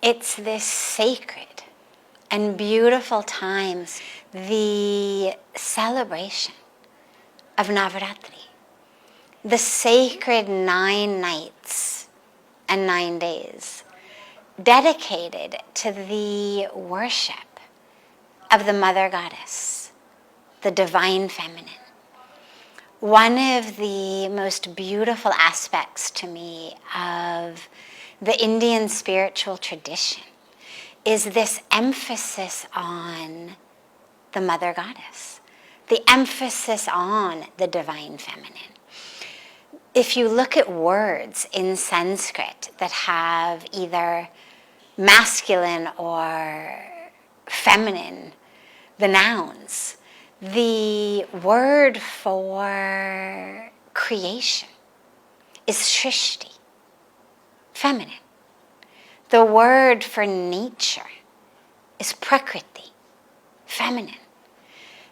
It's this sacred and beautiful times, the celebration of Navratri, the sacred 9 nights and 9 days dedicated to the worship of the Mother Goddess, the Divine Feminine. One of the most beautiful aspects to me of the Indian spiritual tradition is this emphasis on the Mother Goddess, the emphasis on the Divine Feminine. If you look at words in Sanskrit that have either masculine or feminine, the nouns, the word for creation is Srishti, feminine. The word for nature is Prakriti, feminine.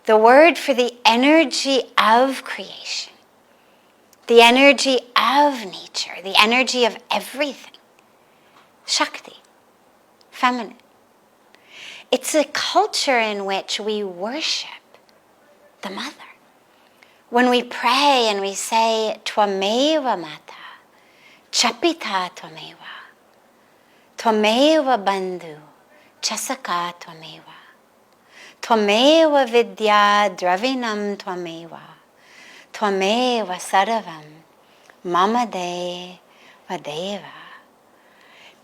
The word for the energy of creation, the energy of nature, the energy of everything, Shakti, feminine. It's a culture in which we worship the Mother. When we pray and we say, Tvameva Mata, Chapita Tvameva, Tvameva Bandhu, Chasaka Tvameva, Tvameva Vidya Dravinam Tvameva, Tvameva Sarvam, Mama Deva Deva,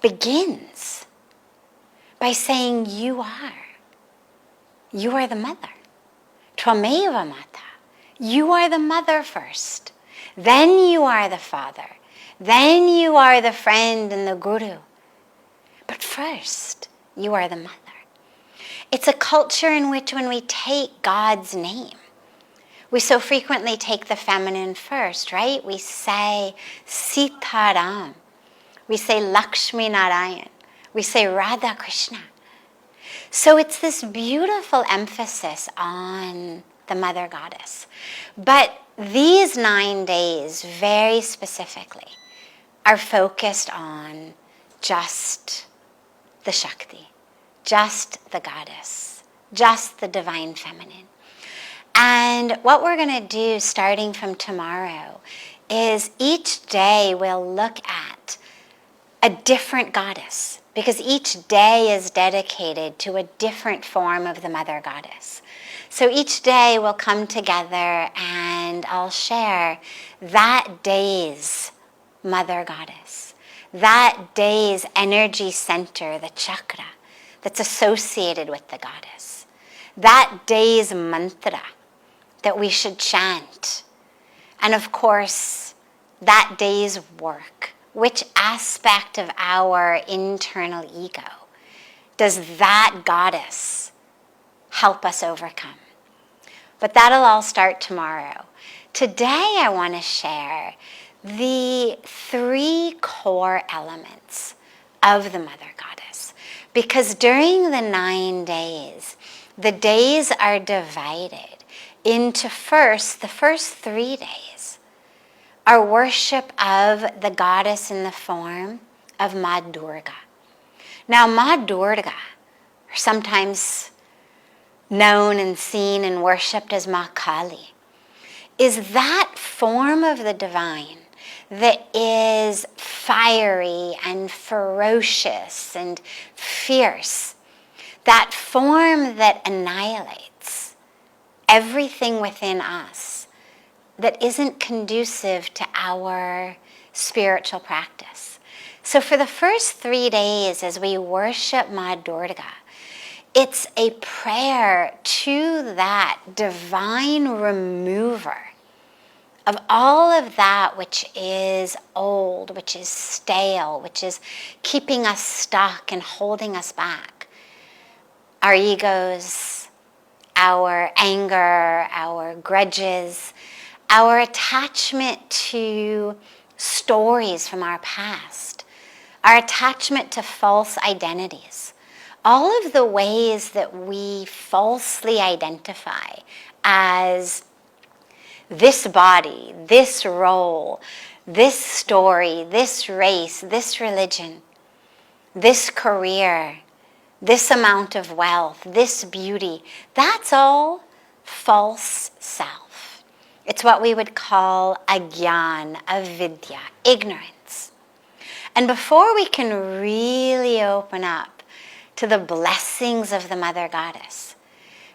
begins by saying, you are the Mother. Tvameva Mata, you are the Mother first, then you are the Father, then you are the friend and the Guru, but first you are the Mother. It's a culture in which when we take God's name, we so frequently take the feminine first, right? We say Sitaram, we say Lakshmi Narayan, we say Radha Krishna. So it's this beautiful emphasis on the Mother Goddess. But these 9 days, very specifically, are focused on just the Shakti, just the Goddess, just the Divine Feminine. And what we're going to do starting from tomorrow is each day we'll look at a different goddess, because each day is dedicated to a different form of the Mother Goddess. So each day we'll come together and I'll share that day's Mother Goddess, that day's energy center, the chakra, that's associated with the goddess, that day's mantra that we should chant, and of course, that day's work. Which aspect of our internal ego does that goddess help us overcome? But that'll all start tomorrow. Today I want to share the 3 core elements of the Mother Goddess. Because during the 9 days, the days are divided into the first 3 days are worship of the goddess in the form of Maa Durga. Now, Maa Durga, or sometimes known and seen and worshipped as Maa Kali, is that form of the divine that is fiery and ferocious and fierce. That form that annihilates everything within us that isn't conducive to our spiritual practice. So for the first 3 days as we worship Maa Durga, it's a prayer to that divine remover of all of that which is old, which is stale, which is keeping us stuck and holding us back. Our egos, our anger, our grudges, our attachment to stories from our past, our attachment to false identities, all of the ways that we falsely identify as this body, this role, this story, this race, this religion. this career, this amount of wealth, this beauty, that's all false self. It's what we would call agyan, avidya, ignorance. And before we can really open up to the blessings of the Mother Goddess,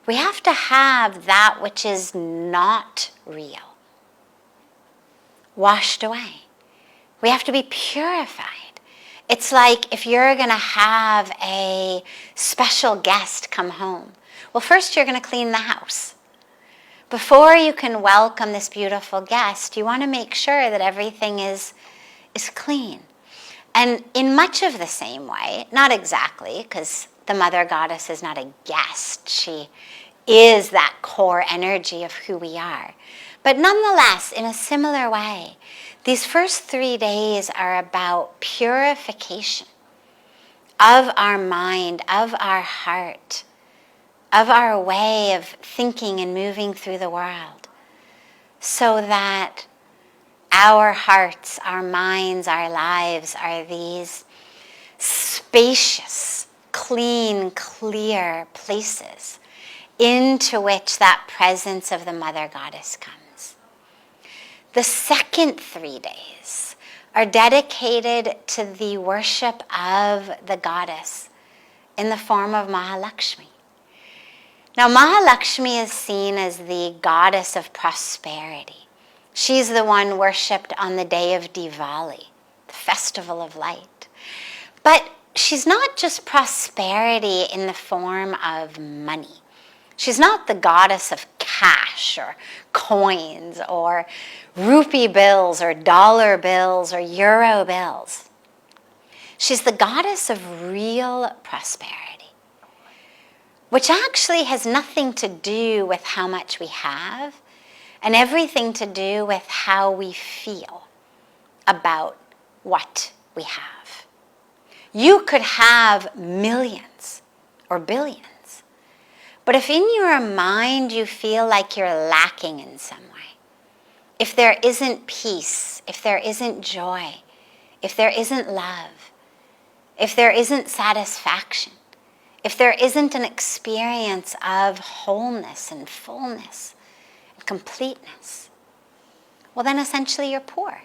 we have to have that which is not real washed away. We have to be purified. It's like if you're going to have a special guest come home. Well, first you're going to clean the house. Before you can welcome this beautiful guest, you want to make sure that everything is clean. And in much of the same way, not exactly, because the Mother Goddess is not a guest. She is that core energy of who we are. But nonetheless, in a similar way, these first 3 days are about purification of our mind, of our heart, of our way of thinking and moving through the world, so that our hearts, our minds, our lives are these spacious, clean, clear places into which that presence of the Mother Goddess comes. The second 3 days are dedicated to the worship of the Goddess in the form of Lakshmi. Now, Lakshmi is seen as the goddess of prosperity. She's the one worshipped on the day of Diwali, the festival of light. But she's not just prosperity in the form of money. She's not the goddess of cash or coins or rupee bills or dollar bills or euro bills. She's the goddess of real prosperity, which actually has nothing to do with how much we have and everything to do with how we feel about what we have. You could have millions or billions, but if in your mind you feel like you're lacking in some way, if there isn't peace, if there isn't joy, if there isn't love, if there isn't satisfaction, if there isn't an experience of wholeness and fullness and completeness, well then essentially you're poor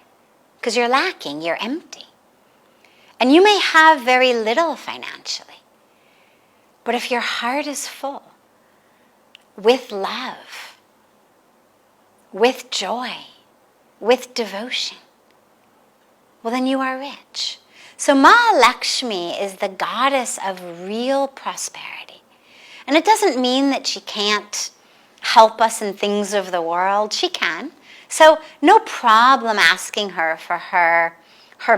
because you're lacking, you're empty. And you may have very little financially, but if your heart is full with love, with joy, with devotion, well then you are rich. So Lakshmi is the goddess of real prosperity. And it doesn't mean that she can't help us in things of the world. She can. So no problem asking her for her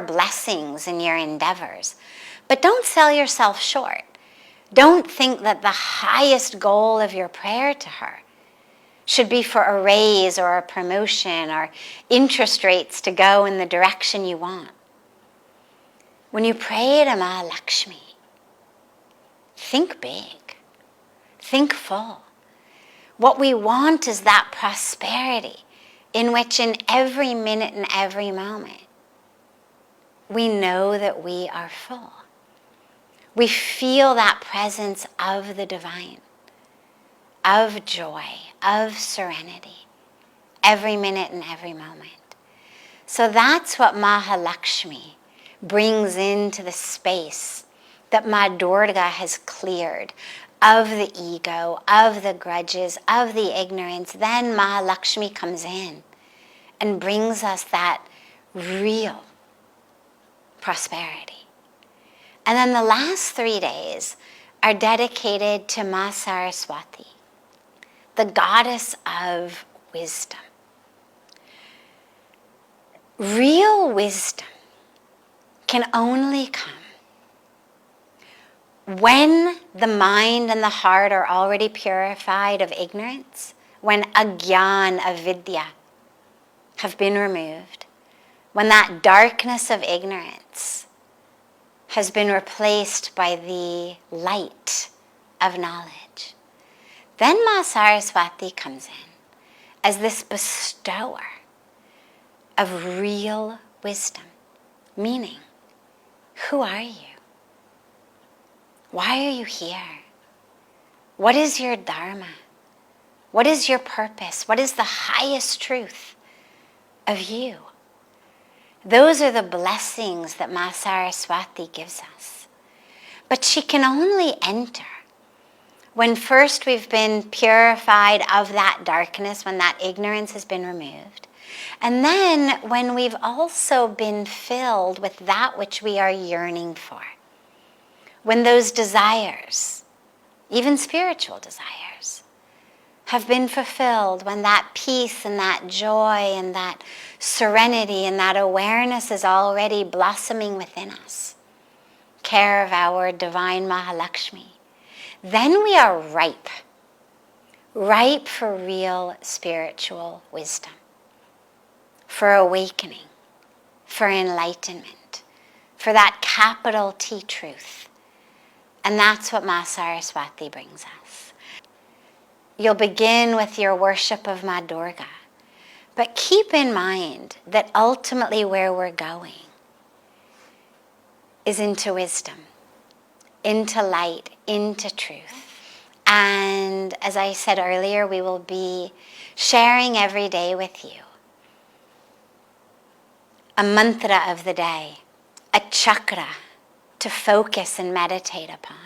blessings in your endeavors. But don't sell yourself short. Don't think that the highest goal of your prayer to her should be for a raise or a promotion or interest rates to go in the direction you want. When you pray to Lakshmi, think big, think full. What we want is that prosperity in which in every minute and every moment we know that we are full. We feel that presence of the divine, of joy, of serenity, every minute and every moment. So that's what Lakshmi brings into the space that Maa Durga has cleared of the ego, of the grudges, of the ignorance. Then Lakshmi comes in and brings us that real prosperity. And then the last 3 days are dedicated to Maa Saraswati, the goddess of wisdom. Real wisdom can only come when the mind and the heart are already purified of ignorance, when agyan, avidya, have been removed, when that darkness of ignorance has been replaced by the light of knowledge. Then Maa Saraswati comes in as this bestower of real wisdom, meaning, who are you? Why are you here? What is your dharma? What is your purpose? What is the highest truth of you? Those are the blessings that Maa Saraswati gives us. But she can only enter when first we've been purified of that darkness, when that ignorance has been removed. And then when we've also been filled with that which we are yearning for. When those desires, even spiritual desires, have been fulfilled, when that peace and that joy and that serenity and that awareness is already blossoming within us, care of our divine Maha Lakshmi, then we are ripe for real spiritual wisdom, for awakening, for enlightenment, for that capital T truth. And that's what Maa Saraswati brings us. You'll begin with your worship of Maa Durga, but keep in mind that ultimately where we're going is into wisdom, into light, into truth. And as I said earlier, we will be sharing every day with you a mantra of the day, a chakra to focus and meditate upon,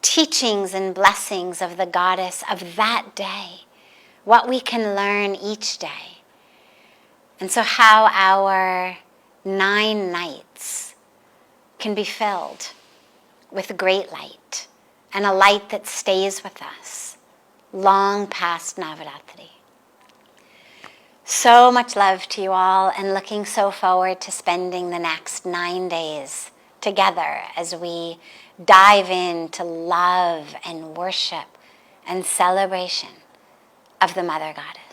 teachings and blessings of the goddess of that day, what we can learn each day. And so how our 9 nights can be filled with great light, and a light that stays with us long past Navratri. So much love to you all, and looking so forward to spending the next 9 days together as we dive into love and worship and celebration of the Mother Goddess.